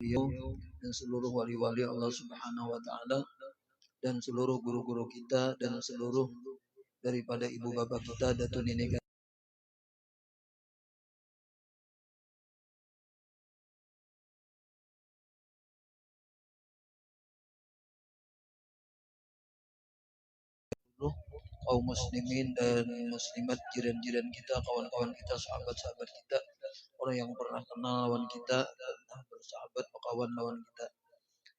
beliau dan seluruh wali-wali Allah Subhanahu wa taala dan seluruh guru-guru kita dan seluruh daripada ibu bapak kita Datuk Nenek kaum muslimin dan muslimat, jiran-jiran kita, kawan-kawan kita, sahabat-sahabat kita, orang yang pernah kenal lawan kita, pernah bersahabat berkawan lawan kita,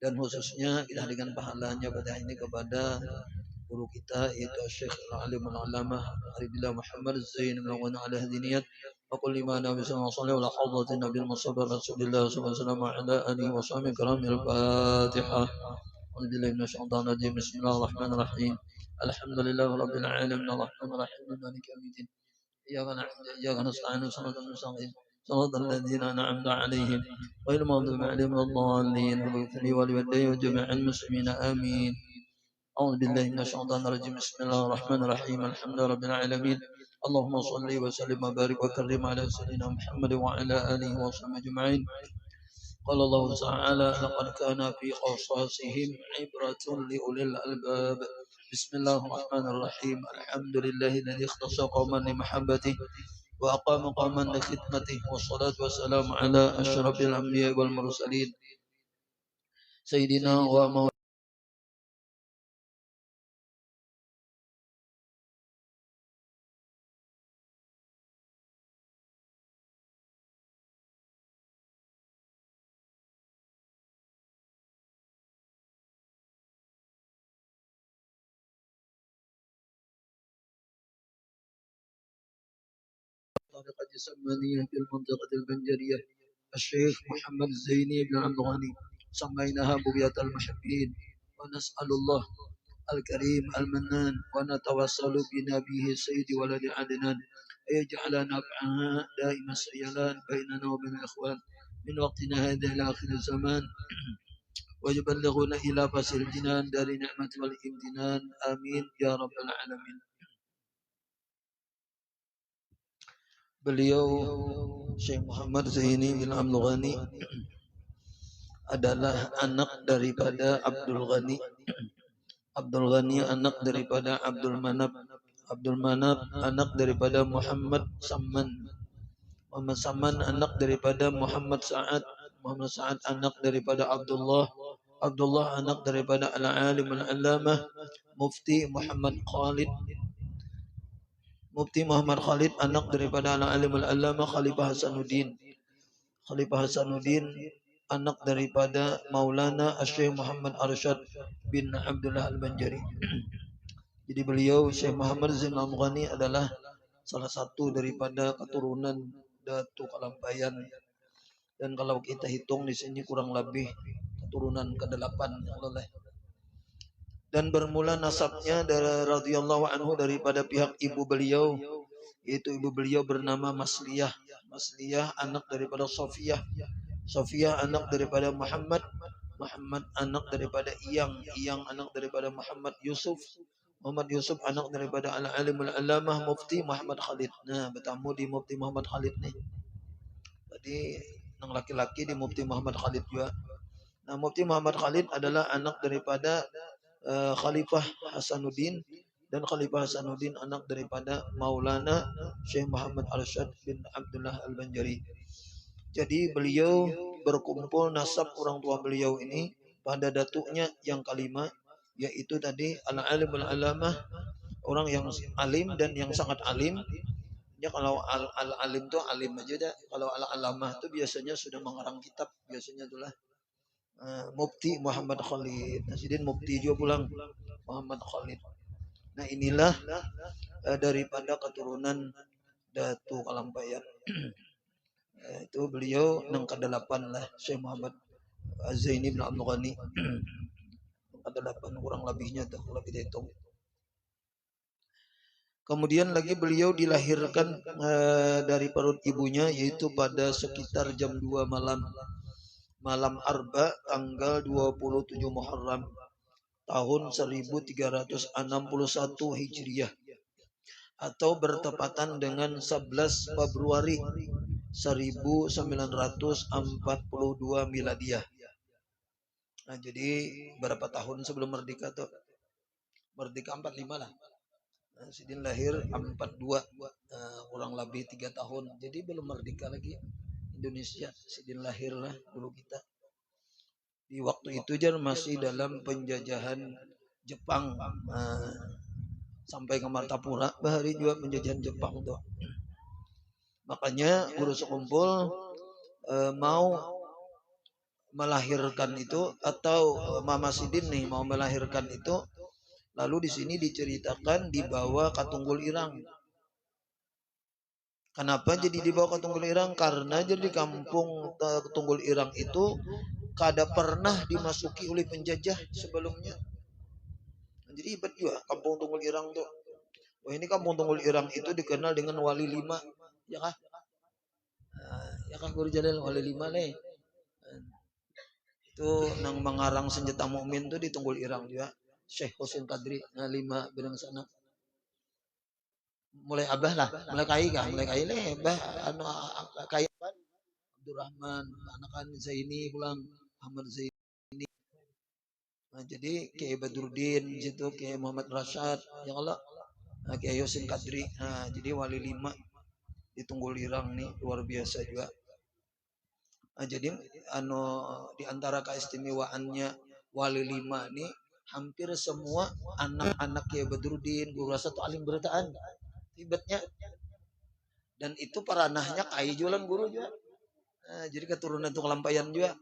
dan khususnya kita dengan pahalanya pada ini kepada guru kita yaitu Syekh Al-Alim Al-Alamah Aridillah Muhammad Zain bin Al-Ghani ala hadiniyat wa kulli ma nabi sallallahu alaihi wa sallam ala nabi Mustafa Rasulullah sallallahu alaihi wa sallam ala alihi wa sahbihi karamil Fatihah. أعوذ بالله من الشيطان الرجيم بسم الله الرحمن الرحيم الحمد لله رب العالمين الرحمن الرحيم مالك يوم الدين إياك نعبد وإياك نستعين صراط المستقيم صراط الذين أنعمت عليهم غير المغضوب عليهم ولا الضالين واغفر لي ولوالدي وجميع المسلمين آمين أعوذ بالله من الشيطان الرجيم بسم الله الرحمن الرحيم الحمد لله رب العالمين اللهم صل وسلم وبارك وكرم على سيدنا محمد وعلى آله وصحبه أجمعين قال الله تعالى لقد كان في قصصهم عبرة لأولي الألباب بسم الله الرحمن الرحيم الحمد لله الذي اختص قوما لمحبته وأقام قوما لخدمته والصلاة والسلام على أشرف الأنبياء والمرسلين سيدنا ومولانا طريقة السمانية في المنطقة البنجرية الشيخ محمد الزيني بن عبد الغني سميناها بغية المحبين ونسأل الله الكريم المنان ونتوسل بنبيه سيد ولد عدنان يجعلنا معها دائم السيلان بيننا وبين الإخوان من وقتنا هذا إلى آخر الزمان ويبلغنا إلى فصل الجنان دار نعمة والامتنان آمين يا رب العالمين. Beliau Syekh Muhammad Zaini bin Abdul Ghani adalah anak daripada Abdul Ghani. Abdul Ghani anak daripada Abdul Manab. Abdul Manab anak daripada Muhammad Samman. Muhammad Samman anak daripada Muhammad Sa'ad. Muhammad Sa'ad anak daripada Abdullah. Abdullah anak daripada Al-Alim Al-Allamah Mufti Muhammad Khalid. Mufti Muhammad Khalid anak daripada Al-Alim Al-Allamah Khalifah Hasanuddin. Khalifah Hasanuddin anak daripada Maulana Syekh Muhammad Arsyad bin Abdullah Al-Banjari. Jadi beliau Syekh Muhammad Zain Al-Ghani adalah salah satu daripada keturunan Datuk Kalampayan. Dan kalau kita hitung di sini kurang lebih keturunan ke-8 oleh. Dan bermula nasabnya dari radhiyallahu anhu daripada pihak ibu beliau, yaitu ibu beliau bernama Masliyah. Masliyah anak daripada Sofiyah. Sofiyah anak daripada Muhammad. Muhammad anak daripada Iyang. Iyang anak daripada Muhammad Yusuf. Muhammad Yusuf anak daripada Al-Alim Al-Allamah Mufti Muhammad Khalid. Nah, bertamu di Mufti Muhammad Khalid nih. Tadi yang laki-laki di Mufti Muhammad Khalid juga. Nah, Mufti Muhammad Khalid adalah anak daripada Khalifah Hasanuddin, dan Khalifah Hasanuddin anak daripada Maulana Syekh Muhammad Arsyad bin Abdullah Al-Banjari. Jadi beliau berkumpul nasab orang tua beliau ini pada datuknya yang kelima, yaitu tadi Al-Alim Al-Allamah, orang yang alim dan yang sangat alim. Ya, kalau al-alim itu alim aja dah. Kalau al-alamah itu biasanya sudah mengarang kitab, biasanya itulah Mufti Muhammad Khalid. Nasibin Mufti juga pulang Muhammad Khalid. Nah, inilah daripada keturunan Datuk Kalampayan. Itu beliau yang ke-8 lah, Syekh Muhammad Zaini bin Abdul Ghani. Ke-8 kurang lebihnya tuh kalau kita hitung. Kemudian lagi beliau dilahirkan dari perut ibunya, yaitu pada sekitar jam 2 malam Arba tanggal 27 Muharram tahun 1361 Hijriah, atau bertepatan dengan 11 Februari 1942 miladiah. Nah, jadi berapa tahun sebelum merdeka tuh? Merdeka 45 lah. Nah, Sidin lahir 42, kurang lebih 3 tahun. Jadi belum merdeka lagi Indonesia. Sidin lahir lah dulu kita. Di waktu itu Jar masih dalam penjajahan Jepang. Sampai ke Martapura, bahari juga penjajahan Jepang tuh. Makanya guru sekumpul mau melahirkan itu, atau Mama Sidin nih mau melahirkan itu, lalu di sini diceritakan dibawa ke Tunggul Irang. Kenapa jadi dibawa ke Tunggul Irang? Karena jadi di kampung Tunggul Irang itu kada pernah dimasuki oleh penjajah sebelumnya. Jadi hebat juga kampung Tunggul Irang tuh. Wah, ini kampung Tunggul Irang itu dikenal dengan Wali Lima, ya kah? Ya kah Guru Jalil, Wali Lima nih. Itu nang mengarang senjata mukmin tuh di Tunggul Irang juga. Syekh Husin Qadri, 5 benang sana. Mulai abah lah, mulai kai leh, bah anu kai Abdurrahman, anakan Zaini pulang, Ahmad Zaini. Nah, jadi Kiai Badruddin situ, Kiai Muhammad Rashad, ya Allah, Kiai Husin Qadri. Nah, jadi Wali 5 di Tunggul Irang nih luar biasa juga. Nah, jadi di antara keistimewaannya Wali 5 nih, hampir semua anak-anak Kiai Badruddin, Guru Rasa tuh alim berataan tibatnya. Dan itu paranahnya kai jualan guru juga. Nah, jadi keturunan tuh kelampayan juga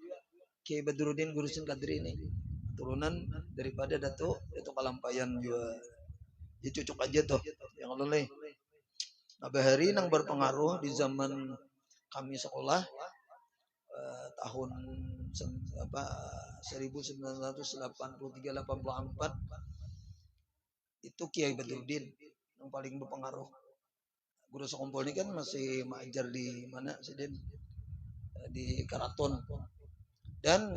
Kiai Badruddin Guru Husin Qadri ini. Turunan daripada Datuk Kalampayan juga. Jadi cocok aja tuh yang leleh. Nah, bahari nang berpengaruh di zaman kami sekolah tahun 1983-84 itu Kiai Badruddin yang paling berpengaruh. Guru sekumpul ini kan masih mengajar di mana Sidin, di Karaton. Dan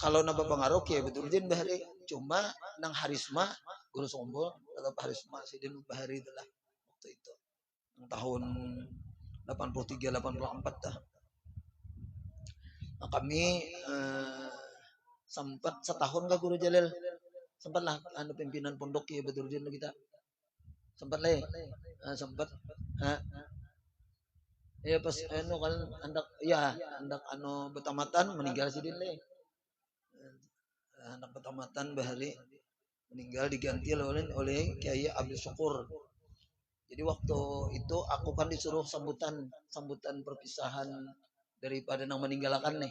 kalau nambah pengaruh Kiai Badruddin bahari, cuma nang Harisma Guru sekumpul tetap Harisma Sidin bahari itulah waktu itu tahun 83-84 dah. Nah, kami sempat setahun ke Guru Jalil, sempat lah pimpinan pondok Kiai Badruddin kita, sempat lah, sempat. Ya pas kan andak betamatan meninggal Sidin le. Anak betamatan bahari meninggal diganti oleh Kiai Abdul Syukur. Jadi waktu itu aku kan disuruh sambutan perpisahan daripada nang meninggalkan nih.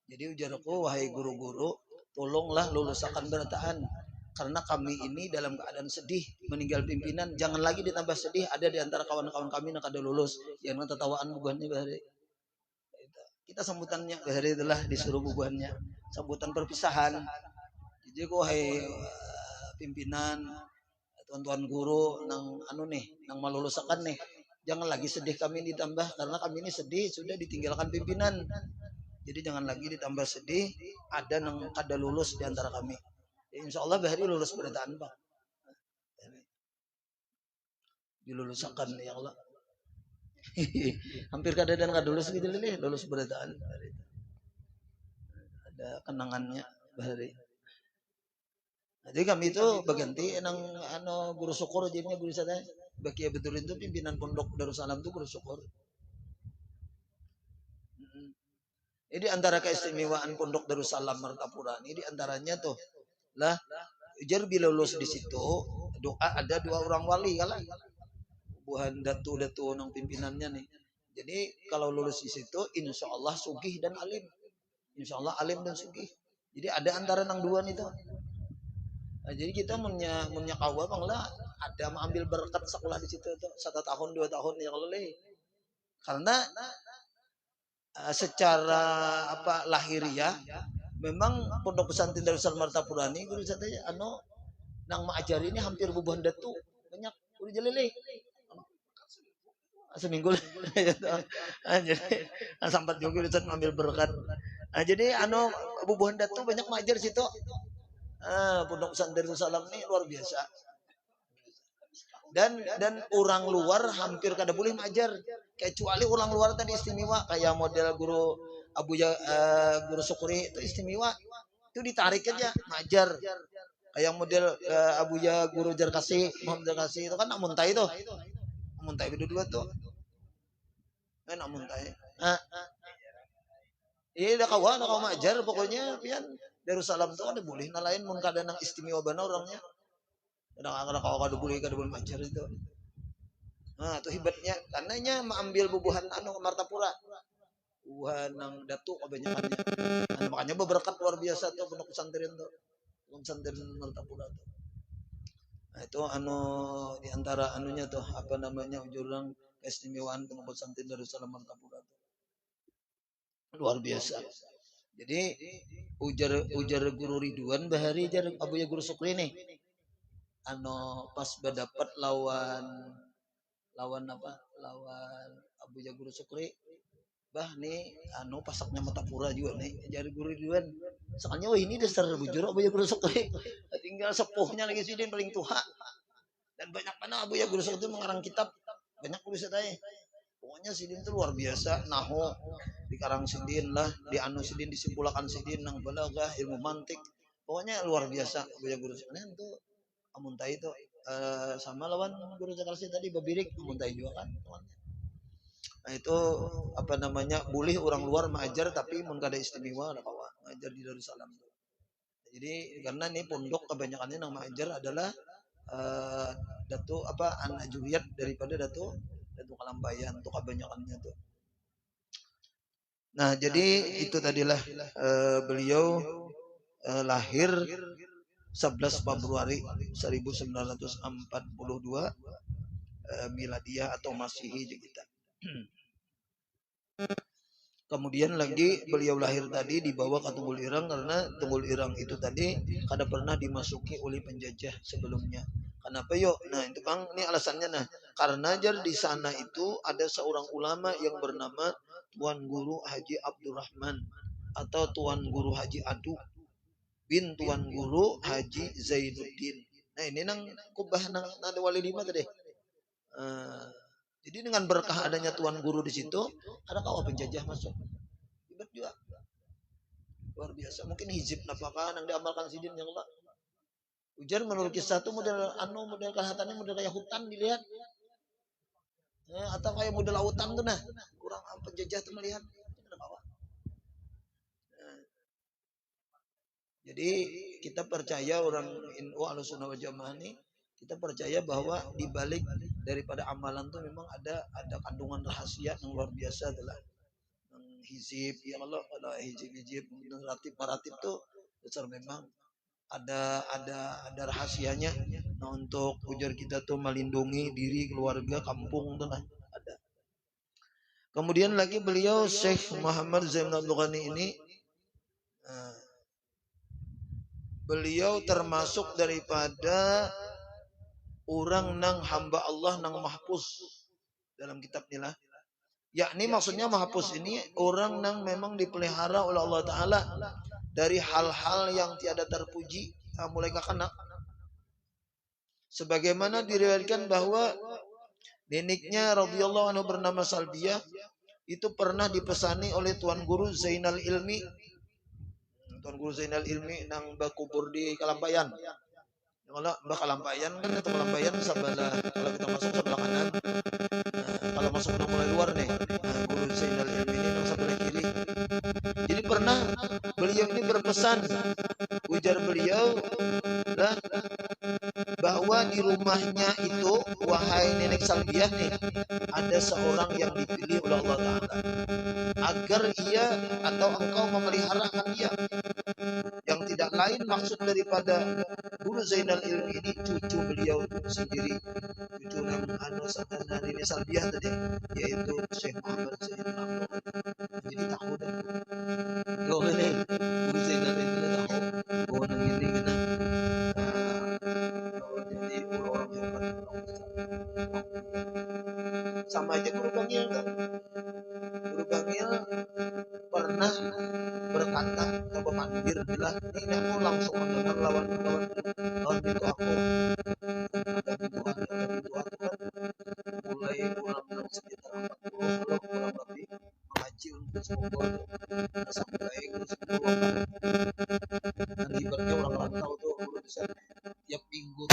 Jadi ujarku, wahai guru-guru, tolonglah lulusakan berataan. Karena kami ini dalam keadaan sedih meninggal pimpinan, jangan lagi ditambah sedih. Ada di antara kawan-kawan kami yang kada lulus, yang tertawaan bubuhannya bahari. Kita sambutannya bahari itulah disuruh bubuhannya, sambutan perpisahan. Jadi wahai pimpinan, tuan-tuan guru nang nang melulusakan nih, jangan lagi sedih kami ditambah, karena kami ini sedih sudah ditinggalkan pimpinan. Jadi jangan lagi ditambah sedih, ada nang kada lulus di antara kami. Ya, insya Allah bahari lulus berataan Pak. Dilulusakan ya Allah. Hampir kada dan kada lulus gitu lih, lulus berataan. Ada kenangannya bahari. Jadi kami itu berganti nang Guru Syukur jadinya guru saya. Bagi Badruddin itu pimpinan pondok Darussalam itu Guru Syukur. Ini antara keistimewaan pondok Darussalam Martapura ini di antaranya tuh lah, jar bila lulus di situ doa ada 2 orang wali kalah. Buhan datu nang pimpinannya nih. Jadi kalau lulus di situ insya Allah sugih dan alim. Insya Allah alim dan sugih. Jadi ada antara nang 2 nih tuh. Nah, jadi kita punya kawa bang lah ada mengambil berkat sekolah di situ tuh 1 tahun 2 tahun ya kalau leh. Karena secara lahiriah memang pondok pesantren Darussalam Martapura ini guru saya nang mengajari ini hampir bubuhan datu banyak Guru Jalil seminggu jadi sampai juga Ustaz ambil berkat. Nah, jadi bubuhan datu banyak mengajar situ. Pondok pesantren Darussalam ini luar biasa. Dan orang luar hampir kada boleh mengajar. Kecuali orang luar tadi istimewa kayak model guru guru Sukri itu istimewa. Itu ditarik aja ngajar. Kayak model Abuya guru Jarkasi, Muhammad Jarkasi itu kan nak muntai tuh. Muntai berdua tuh. Nak muntai. Iya dah kawan ngajar pokoknya pian Darussalam tuh ada boleh nalain mun kada nang istimewa bana orangnya. Kadang-kadang kalau kada boleh ngajar itu. Nah, itu hebatnya karenanya mengambil bubuhan Martapura. Bubuhan nang datuk kebanyakannya. Nah, makanya berberkat luar biasa tuh pondok pesantren tuh. Pesantren Martapura tuh. Nah, itu di antara anunya tuh apa namanya jurang keistimewaan pondok pesantren Darussalam Martapura tuh. Luar biasa. Jadi ujar guru Ridwan Bahari jar Abuya guru Sukri nih. Pas berdapat lawan apa? Lawan Abuya guru Sukri. Bah nih pasaknya Martapura juga nih jar guru Ridwan. Soalnya ini dasar bujur Abuya guru Sukri. Tinggal sepuhnya lagi sidin paling tua. Dan banyak mana Abuya guru Sukri itu mengarang kitab. Banyak tulis saya. Pokoknya sidin itu luar biasa, nahu di karang sidin lah, di sidin disimpulkan sidin nang balaghah, ilmu mantik. Pokoknya luar biasa Abuya guru Sukri itu amuntai itu sama lawan guru Jakarta tadi Babirik amuntai juga kan temannya. Nah itu apa namanya boleh orang luar mengajar tapi mun kada istimewa ada kawan mengajar di Darussalam. Jadi karena ini pondok kebanyakannya yang mengajar adalah Datuk anak juriat daripada Datuk Kalambayan untuk kebanyakannya tuh. Nah jadi itu tadilah beliau lahir 11 Februari 1942 miladiah atau Masehi kita. Kemudian lagi beliau lahir tadi dibawa ke Tunggul Irang karena Tunggul Irang itu tadi kada pernah dimasuki oleh penjajah sebelumnya. Kenapa yuk? Nah itu bang, ini alasannya nah. Karena jar di sana itu ada seorang ulama yang bernama Tuan Guru Haji Abdurrahman atau Tuan Guru Haji Adu bin Tuan Guru Haji Zainuddin. Nah ini nang kubah nang ada wali lima tadi. Jadi dengan berkah adanya Tuan Guru di situ, ada kawa penjajah masuk. Hebat juga. Luar biasa. Mungkin hizib napakah yang diamalkan sidin yang Allah. Ujar menurut kisah itu model kelihatannya model kayak hutan dilihat. Atau kayak model lautan tuh nah. Kurang penjajah tuh melihat. Jadi kita percaya orang NU Ahlussunnah wal Jamaah ini kita percaya bahwa di balik daripada amalan tuh memang ada kandungan rahasia yang luar biasa adalah hizib ya Allah ada hizib maratib tuh besar memang ada rahasianya. Nah untuk ujar kita tuh melindungi diri keluarga kampung tuh nah ada. Kemudian lagi beliau Syekh Muhammad Zainul Ghani ini beliau termasuk daripada orang nang hamba Allah nang mahpus dalam kitab inilah. Yakni maksudnya mahpus ini orang nang memang dipelihara oleh Allah Ta'ala dari hal-hal yang tiada terpuji mulai kekanak. Sebagaimana diriwayatkan bahwa neneknya radhiyallahu anhu bernama Salbiyah itu pernah dipesani oleh Tuan Guru Zainal Ilmi. Tuan Guru Zainal Ilmi nang bakubur di Kalampayan. Kalau Mbak Kalampayan kan atau Kalampayan sebelah kalau kita masuk sebelah kanan. Kalau masuk mulai luar nih, Guru Zainal Ilmi ini nang sebelah kiri. Jadi pernah beliau ini berpesan, ujar beliau lah bahwa di rumahnya itu wahai nenek Salbiyah nih ada seorang yang dipilih oleh Allah Ta'ala agar ia atau engkau memeliharakan dia, yang tidak lain maksud daripada Guru Zainal Ilmi ini cucu beliau sendiri, cucu nama nenek Salbiyah tadi yaitu Syekh Muhammad Zainal. Jadi tahu dah Guru Zainal Ilmi tahu bahwa nang ini kena jadi orang hebat sama aja Guru Bangil kan. Guru Bangil pernah berkata coba mandir bilang ini aku langsung mendengar lawan pintu aku ada pintu aku kan mulai ulang sekitar 40 Nanti ibaratnya orang rantau tuh udah bisa tiap minggu.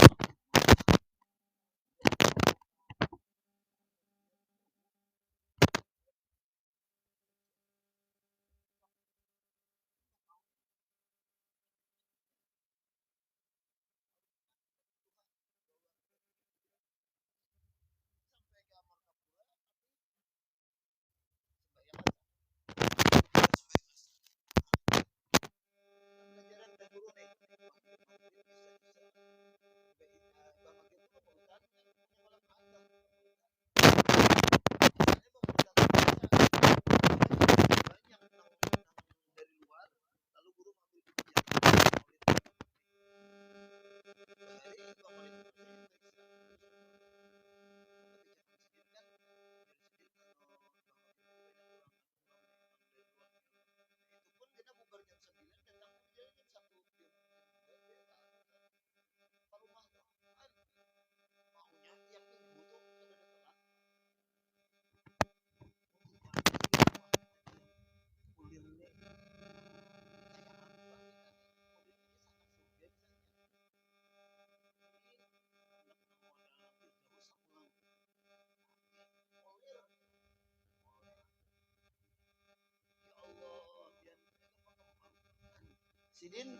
Sidin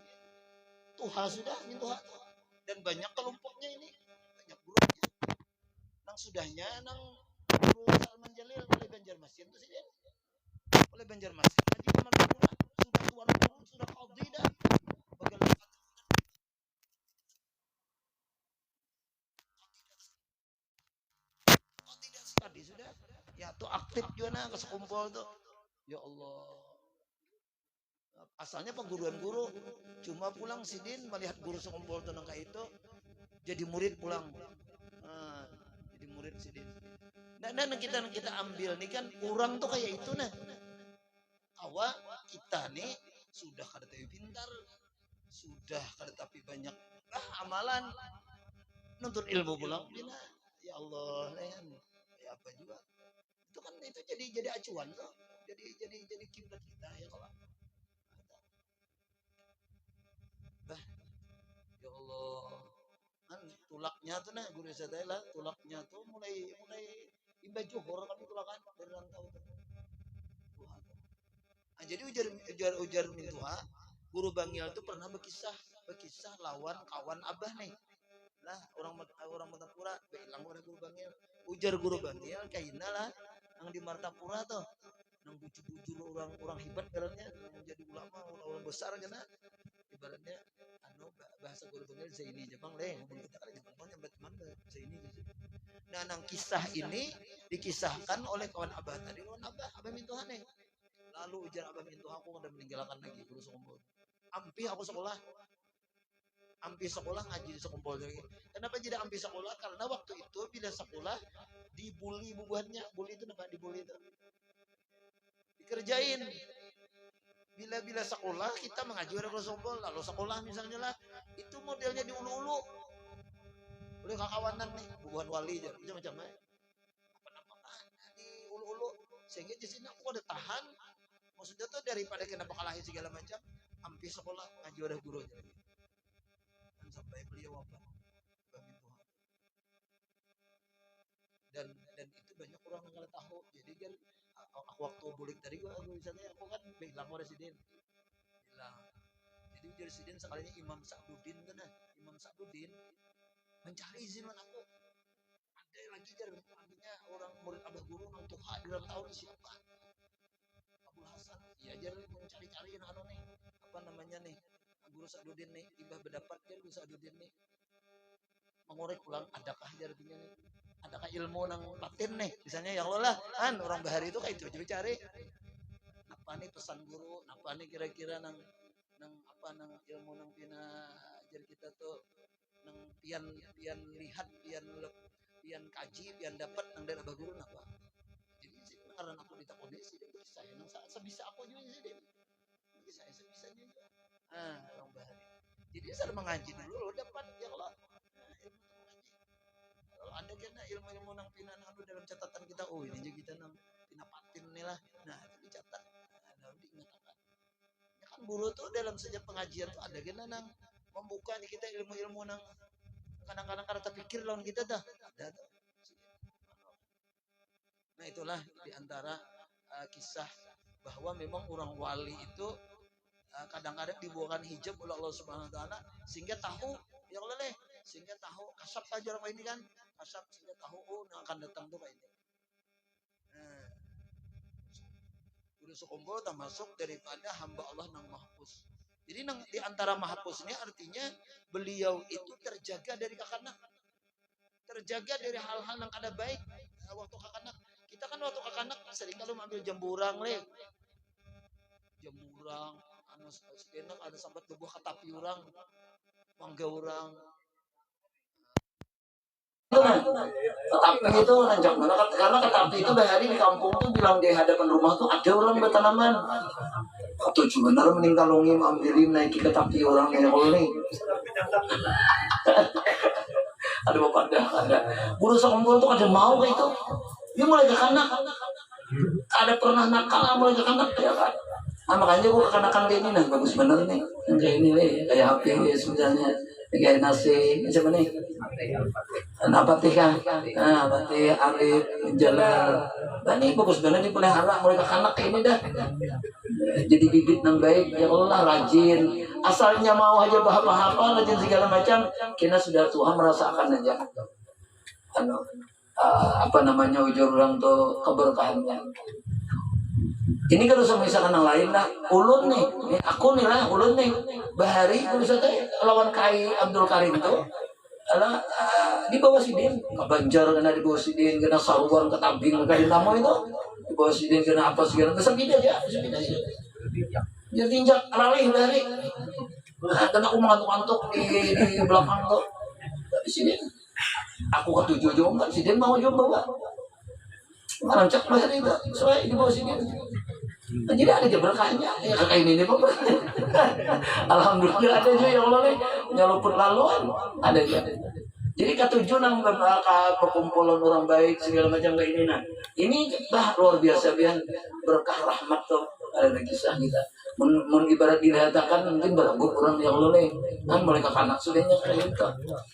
tuha sudah mintuha dan banyak kelompoknya ini, banyak grupnya. Nang sudahnya nang Guru Salman Jalil oleh Banjarmasin itu Sidin. Oleh Banjarmasin ngaji di Martapura sudah tuan guru sudah qadhi dah. Bagaimana tadi sudah ya tuh aktif juga nah ke sekumpul tuh. Ya Allah. Asalnya perguruan guru, cuma pulang Sidin melihat guru sekumpul tuh nangka itu jadi murid pulang. Nah, jadi murid Sidin. Nah, kita ambil nih kan kurang tuh kayak itu nah. Awal kita nih sudah kada tapi pintar, sudah kada tapi banyak amalan, nuntut ilmu pulang. Ya Allah, nen. Ya apa juga. Itu kan itu jadi acuan tuh. Jadi kiblat kita ya kalau. Bah, ya Allah. Kan tulaknya tuh nah guru saya lah, tulaknya tuh mulai imba johor kami tulakan dari rantau tuh. Nah, jadi ujar mintuha, guru Bangil tuh pernah berkisah lawan kawan abah nih. Lah orang Martapura bilang oleh guru Bangil. Ujar guru Bangil kaina lah yang di Martapura tuh. Nang bujur-bujur orang hebat ibaratnya yang jadi ulama orang besar kena ibaratnya bahasa guru Bangil Zaini Jepang leh ngomong kita kan Jepang nyambat mana Zaini gitu. Nah, nang kisah ini dikisahkan oleh kawan abah tadi, kawan abah mintuhan nih. Lalu ujar abah mintuha aku udah meninggalkan lagi guru sekumpul. Ampi aku sekolah, ampi sekolah ngaji di sekumpul lagi. Kenapa jadi ampi sekolah? Karena waktu itu bila sekolah dibully bubuhannya, bully itu apa? Dibully itu dikerjain. Bila sekolah kita mengaji pada guru sekumpul, lalu sekolah misalnya lah, itu modelnya di ulu-ulu. Oleh kawanan nih, bubuhan wali aja, macam-macam apa di ulu-ulu. Sehingga di sini aku ada tahan. Maksudnya tuh daripada kena kalahin segala macam, ampi sekolah ngaji ada guru aja lagi. Dan sampai beliau wafat, Tuhan. Dan itu banyak orang yang nggak tahu. Jadi kan aku waktu bulik tadi gua misalnya aku kan bilang sama Residen, bilang. Jadi Residen sekalinya Imam Sa'duddin kan, Imam Sa'duddin mencari izin aku. Ada yang lagi jar artinya orang murid abah guru untuk hadiran tahun siapa? Abdul Hasan. Iya jar mencari-cari anu nih apa namanya nih guru Sa'duddin nih tiba berdapat kan guru Sa'duddin nih mengorek ulang adakah artinya nih adakah ilmu nang batin nih misalnya yang lo lah kan orang bahari itu kayak itu cari apa nih pesan guru apa nih kira-kira nang apa nang ilmu nang pina ajar kita tuh nang pian lihat pian kaji pian dapat nang dari abah guru apa jadi sih karena aku ditakoni sih saya nang sebisa aku juga sih deh saya sebisanya juga orang bahari jadi saya mengaji dulu lo dapat yang lo ada kena ilmu-ilmu nang pina anu dalam catatan kita oh ini aja kita nang pina patin nih lah nah itu dicatat nah dinyatakan ya kan guru tuh dalam setiap pengajian tuh ada gana nang membuka di kita ilmu-ilmu nang kadang-kadang kada terpikir lawan kita dah. Ada tuh. Nah itulah diantara kisah bahwa memang orang wali itu kadang-kadang dibuahkan hijab oleh Allah Subhanahu Wa Taala sehingga tahu ya Allah sehingga tahu kasap aja apa ini kan kasap sehingga tahu yang akan datang tuh kayak ini. Guru Sukumpul termasuk daripada hamba Allah nang mahpus. Jadi nang diantara mahpus ini artinya beliau itu terjaga dari kakanak, terjaga dari hal-hal yang kada baik waktu kakanak. Kita kan waktu kakanak sering kalau ambil jamburang jamburang ada sampai tubuh katapi orang mangga orang katapi itu ranjak mana karena katapi itu dari hari di kampung tuh bilang di hadapan rumah tuh ada orang bertanaman atau cuma benar mending kalungin ambilin naiki katapi orang yang oleh ada bapak ada guru Sukumpul tuh ada mau kayak itu dia mulai ke kanak ada pernah nakal mulai ke kanak ya kan. Makanya gue kekanakan kayak ini nah bagus bener nih kayak ini nih kayak HP sebenarnya kayak nasi macam nih apa tiga Fatih Arif Jalal nah ini bagus bener nih pelihara mulai kekanak kayak ini dah jadi bibit yang baik ya Allah rajin asalnya mau aja bahapa rajin segala macam kita sudah Tuhan merasakan aja apa namanya ujur orang tuh keberkahannya. Ini kalau misalkan yang lain lah, ulun nih aku nih lah, ulun nih, bahari bisa tuh lawan Kai Abdul Karim tuh, di bawah sidin, ke Banjar kena di bawah sidin, kena Saruan, ke Tabing, ke Dinamo itu, di bawah sidin kena apa segala, kesempit aja. Jadi injak ralih bahari, kena aku mantuk-mantuk di belakang tuh, di sini. Aku ketujuh juga, sidin mau juga bawa, rancak bahari itu, soalnya di bawah sidin. Nah, jadi ada berkahnya ya kayak ini Pak. Alhamdulillah ada juga yang boleh nyeluput laluan ada juga. Jadi ketujuh nang berkah perkumpulan orang baik segala macam kayak ini nah. Ini bah luar biasa biar berkah rahmat tuh ada kisah kita. Men ibarat dilihatkan mungkin berebut orang yang boleh kan mulai ke kanak sudahnya kayak gitu.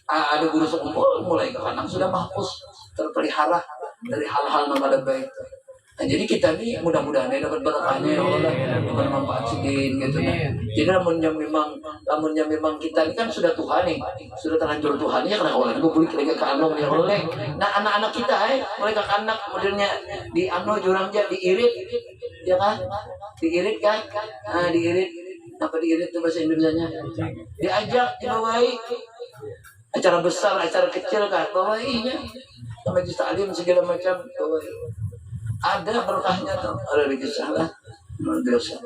Ada guru Sukumpul mulai ke kanak sudah mahpus terpelihara dari hal-hal yang ada baik. Nah, jadi kita nih mudah-mudahan dapat berkahnya ya Allah bermanfaat sidin gitu nah. Jadi namunnya memang kita ini kan sudah Tuhan nih, sudah terlanjur Tuhan ya karena orang gue beli lagi ke anom ya Allah. Nah anak-anak kita mereka anak modelnya di ano jurangnya diirit ya kan, diirit kan, diirit apa diirit itu bahasa Indonesianya, diajak dibawahi acara besar acara kecil kan bawahinya sama taklim segala macam bawahi. Ada berkahnya tuh, ada di kisah lah, luar biasa.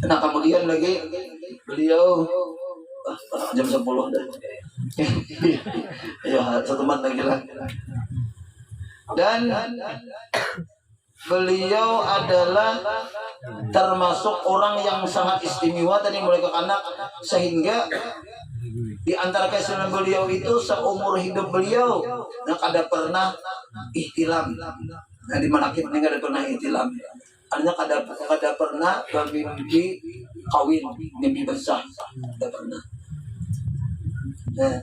Nah kemudian lagi beliau jam 10 dah, ya 1 menit lagi lah. Dan beliau adalah termasuk orang yang sangat istimewa tadi mulai ke anak sehingga di antara kesulitan beliau itu seumur hidup beliau yang ada pernah ihtilam. Nah di Manakib ini nggak ada pernah ihtilam. Artinya kada pernah bermimpi kawin, mimpi besar, tidak pernah. Nah,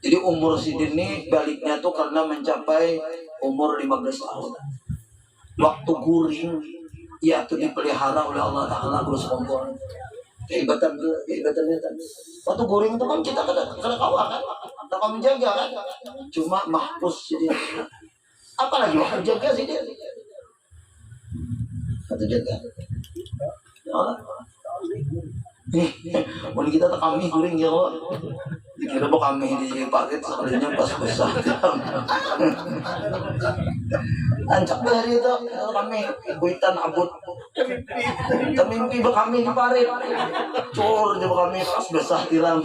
jadi umur sidin ini baliknya tuh karena mencapai umur 15 tahun. Waktu guring, ya itu dipelihara oleh Allah Taala terus kompor. Kehebatannya kan. Waktu guring itu kan kita kada kawal kan, kita menjaga kan. Cuma mahpus jadi. Apalagi waktu jaga sih dia. Waktu jaga. Mau kita tak kami guring ya kok. Dikira mau kami di paket sekalinya pas besar. Ancak dari itu kami kuitan abut. Mimpi kami di parit. Cur dia kami pas besar tiram.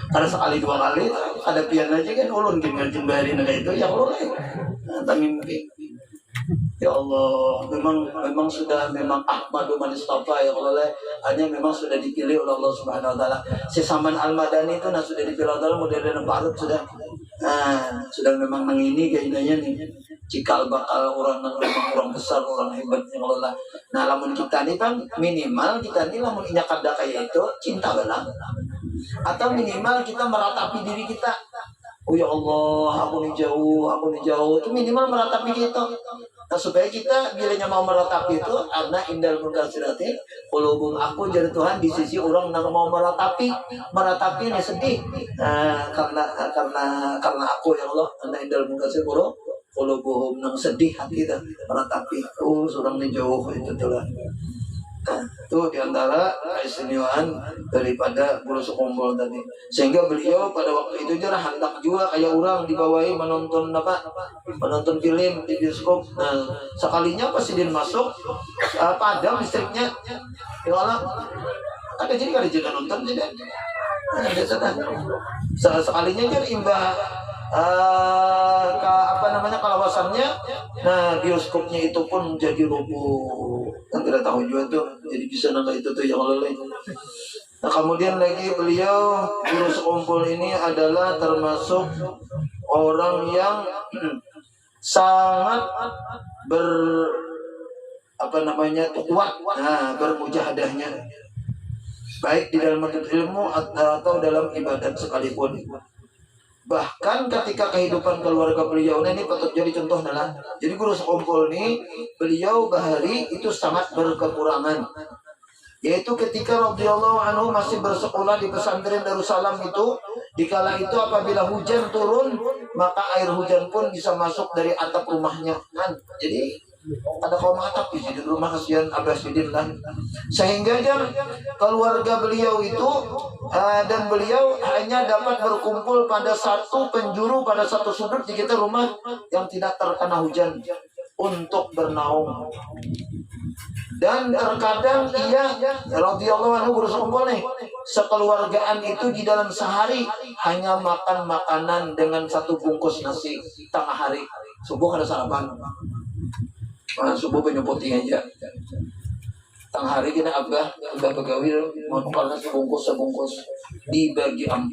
Karena sekali 2 kali ada pian aja kan ulun tinggal jembari kayak itu ya ulun. Mimpi. Ya Allah, memang sudah Ahmadu man istafa ya Allah, hanya memang sudah dipilih oleh Allah Subhanahu wa taala. Si Saman Al-Madani itu sudah dipilih Allah modern Barat sudah. Nah, sudah memang mengini kayaknya nih. Cikal bakal orang orang besar, orang hebat yang Allah. Nah, lamun kita nih kan minimal kita nih lamun inya kada kayak itu cinta belang. Atau minimal kita meratapi diri kita. Oh ya Allah, aku nih jauh. Itu minimal meratapi kita. Nah, supaya kita bilanya mau meratapi itu, karena indal mengkasirati, qulubum aku jadi Tuhan di sisi orang yang mau meratapi ini sedih. Nah, karena aku ya Allah, karena indal mengkasir qulubum nang sedih hati dah meratapi. Oh, seorang ini jauh itu telah. Nah, itu diantara keistimewaan daripada Guru Sukumbul tadi. Sehingga beliau pada waktu itu jarang hendak juga kayak orang dibawahi menonton film di bioskop. Nah, sekalinya pas Sidin masuk, padam listriknya. Ya Allah, ada jadi nonton jadi. Nah, biasa dah. Sekalinya kan imbah kawasannya. Nah, bioskopnya itu pun jadi rubuh. Kan tidak tahu juga tuh. Jadi bisa nangka itu tuh yang oleh. Nah, kemudian lagi beliau Guru Sekumpul ini adalah termasuk orang yang sangat kuat bermujahadahnya, baik di dalam menuntut ilmu atau dalam ibadat sekalipun. Bahkan ketika kehidupan keluarga beliau ini patut jadi contoh adalah, jadi Guru Sekumpul ini beliau bahari itu sangat berkekurangan, yaitu ketika radhiyallahu anhu masih bersekolah di pesantren Darussalam itu, dikala itu apabila hujan turun maka air hujan pun bisa masuk dari atap rumahnya kan. Jadi ada kaum atap di rumah kasihan Abah Sidin lah, sehingga keluarga beliau itu dan beliau hanya dapat berkumpul pada satu penjuru, pada satu sudut di kita rumah yang tidak terkena hujan untuk bernaung. Dan terkadang ia radhiyallahu anhu Guru Sekumpul nih, sekeluargaan itu di dalam sehari hanya makan makanan dengan satu bungkus nasi tengah hari. Subuh ada sarapan, subuh penyemputi aja. Tengah hari kita abah pegawai mau makan sebungkus dibagi 4.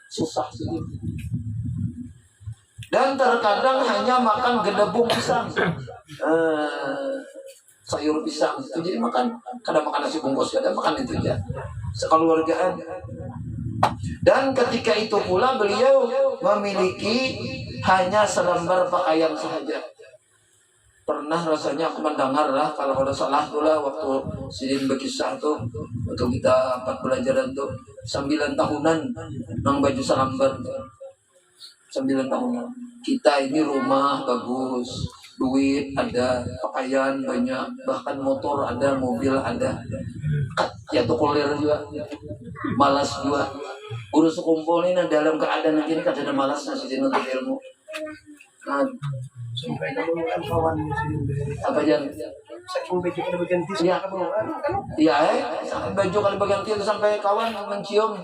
Susah sih. Dan terkadang hanya makan gedebung pisang, sayur pisang. Jadi kadang makan nasi bungkus, kadang makan itu aja sekeluargaan. Dan ketika itu pula beliau memiliki hanya selembar pakaian saja. Pernah rasanya aku mendengar lah, kalau ada salah tuh lah, waktu Sidin berkisah tuh, waktu kita 4 pelajaran tuh 9 tahunan nang baju selembar 9 tahunan. Kita ini rumah bagus, duit ada, pakaian banyak, bahkan motor ada, mobil ada. Ya tuh kuliah juga, malas juga. Guru Sekumpul ini dalam keadaan ini kadang malasnya Sidin untuk ilmu. Nah, sampai namun kawan apa jangan saking baju kada berganti baju kada berganti itu sampai kawan mencium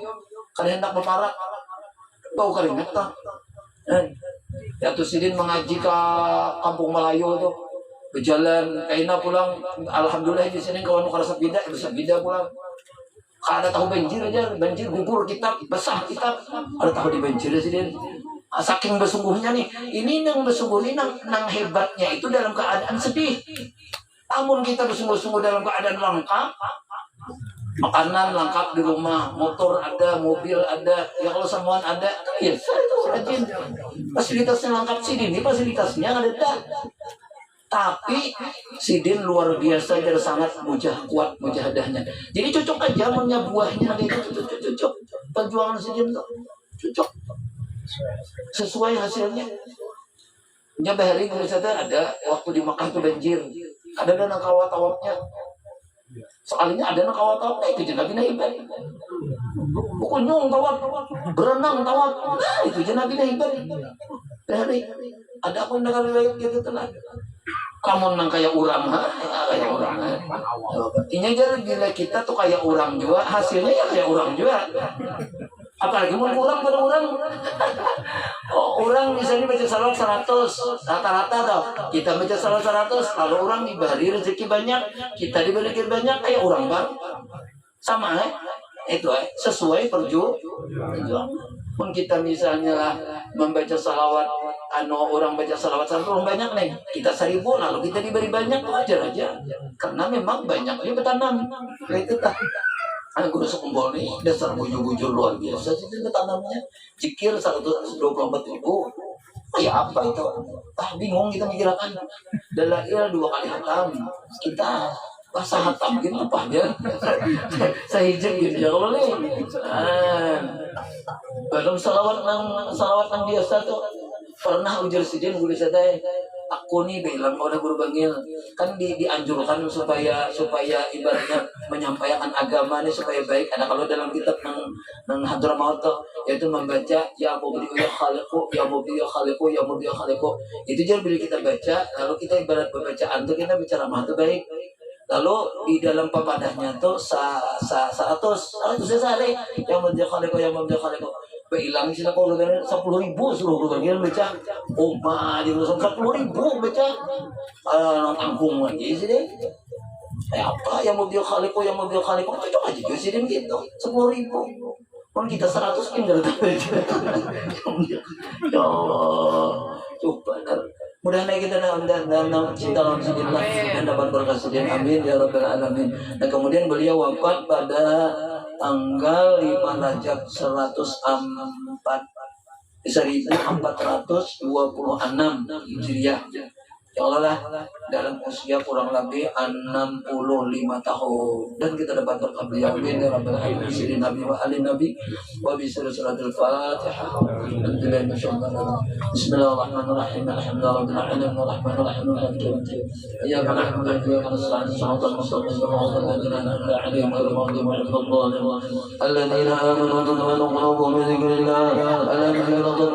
kada hendak berparak bau keringat tak. Ya tuh Sidin mengaji ke Kampung Melayu tuh, berjalan kaina pulang, alhamdulillah di sini kawan kada sepida pulang. Kada tahu banjir gugur kitab, basah kitab, ada tahu di banjir Sidin. Saking bersungguhnya nih, ini yang bersungguh ini nang hebatnya itu dalam keadaan sedih. Namun kita bersungguh-sungguh dalam keadaan lengkap, makanan lengkap di rumah, motor ada, mobil ada, ya kalau semuaan ada, ya itu rajin. Fasilitasnya lengkap Sidin, ini fasilitasnya ada dah. Tapi Sidin luar biasa dan sangat kuat mujahadahnya. Jadi cocok aja namanya buahnya ada itu cocok. Perjuangan Sidin tuh cocok. Sesuai hasilnya. Nyampe hari ini ada waktu di Makkah itu banjir, ada dana kawat-kawatnya. Sekalinya ada dana kawat-kawatnya itu Nabi Nahibat. Pukul nyung tawat, berenang tawat, itu Nabi Nahibat. Hari ada apa yang dengar riwayat gitu telah. Kamu nang kayak orang, kayak orang. Ini jadi bila kita tuh kayak orang juga, hasilnya ya kayak orang juga. Apalagi mau kurang pada orang. Oh, orang misalnya baca salawat 100 rata-rata tau. Kita baca salawat 100, kalau orang diberi rezeki banyak, kita diberikan banyak, kayak orang bang. Sama itu sesuai perjuangan. Pun kita misalnya lah membaca salawat, orang baca salawat 100 orang banyak nih, kita 1000 lalu kita diberi banyak, wajar aja. Karena memang banyaknya bertanam. Itu tak. Aku udah sekumpul nih, dasar bujur-bujur luar biasa sih ketanamnya. Cikir 124.000. Ya apa itu? Bingung kita mikirkan. Dalail 2 kali hatam. Kita bahasa hatam gitu apa ya? Saya hijab gitu ya kalau nih. Dalam salawat nang biasa tuh pernah ujar sidin boleh saya aku nih bilang orang berbangil kan dianjurkan supaya ibaratnya menyampaikan agama ini supaya baik. Ada kalau dalam kitab nang Hadramaut yaitu membaca ya mubdi ya khaliqu ya mubdi ya khaliqu ya mubdi ya khaliqu. Itu jadi bila kita baca lalu kita ibarat pembacaan tuh kita bicara mahtu baik. Lalu di dalam pepadahnya tuh 100 sehari yang mubdi ya khaliqu ya mubdi ya khaliqu. Hilang sila ko udah 10.000 seluruh bagian baca. Di urusan 10.000 baca. Tanggung lagi sih deh. Apa yang mau dia kali yang mau dia kali itu aja juga sih deh gitu. 10.000. Kan kita 100 kan enggak ada baca. Ya Allah. Coba mudah-mudahan kita dalam cinta Rasulullah dan dapat berkah sedih amin ya rabbal alamin. Dan kemudian beliau wafat pada tanggal 5 Rajab 1426 Hijriah. Ya Allah lah dalam usia kurang lebih 65 tahun dan kita dapat berkah beliau amin ya rabbal alamin. Sidin Nabi wa ali Nabi wa bi suratul Fatihah. Bismillahirrahmanirrahim. Alhamdulillahirabbil alamin arrahmanir rahim maliki yaumiddin. Iyyaka na'budu wa iyyaka nasta'in. Shiratal mustaqim shiratal ladzina an'amta 'alaihim ghairil maghdubi 'alaihim waladdallin. Alladzina amanu wa tatma'innu qulubuhum bi dzikrillah.